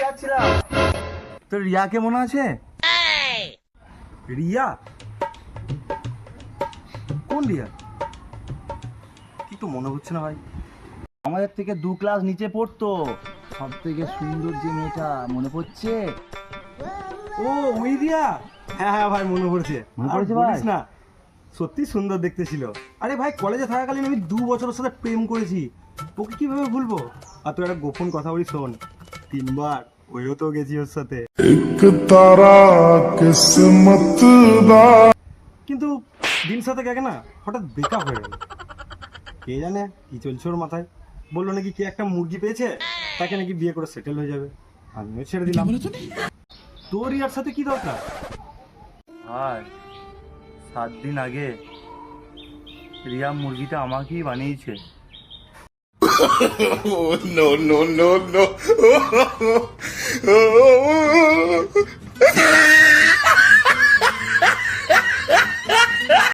যাচ্ছিলাম। তোর রিয়াকে মনে আছে? রিয়া? কোন রিয়া? কি তো মনে হচ্ছে না ভাই। আমাদের থেকে 2 ক্লাস নিচে পড়তো, সব থেকে সুন্দর যে মেয়েটা, মনে পড়ছে? ও ওই রিয়া? হ্যাঁ হ্যাঁ ভাই, মনে পড়ছে। মনে আর পড়েছে বলিস ভাই? না, সত্যি সুন্দর দেখতে ছিল। আরে ভাই, কলেজে থাকাকালীন আমি 2 বছর ওর সাথে প্রেম করেছি, ওকে কিভাবে ভুলবো? আর তোর একটা গোপন কথা বলি শোন, 3 বার ওইও তো গেছি ওর সাথে। एक तारा किस्मत दा কিন্তু দিন সাথে গেছে না, হঠাৎ ব্রেকআপ হয়ে গেল। কে জানে কি চলছে ওর মাথায়। বললো নাকি কে একটা মুরগি পেয়েছে, তাকে নাকি বিয়ে করে সেটেল হয়ে যাবে। আমিও ছেড়ে দিলাম। তোর ইয়ার সাথে কি দরকার? ভাই, 7 দিন আগে রিয়া মুরগিটা আমাকেই বানিয়েছে। no no no no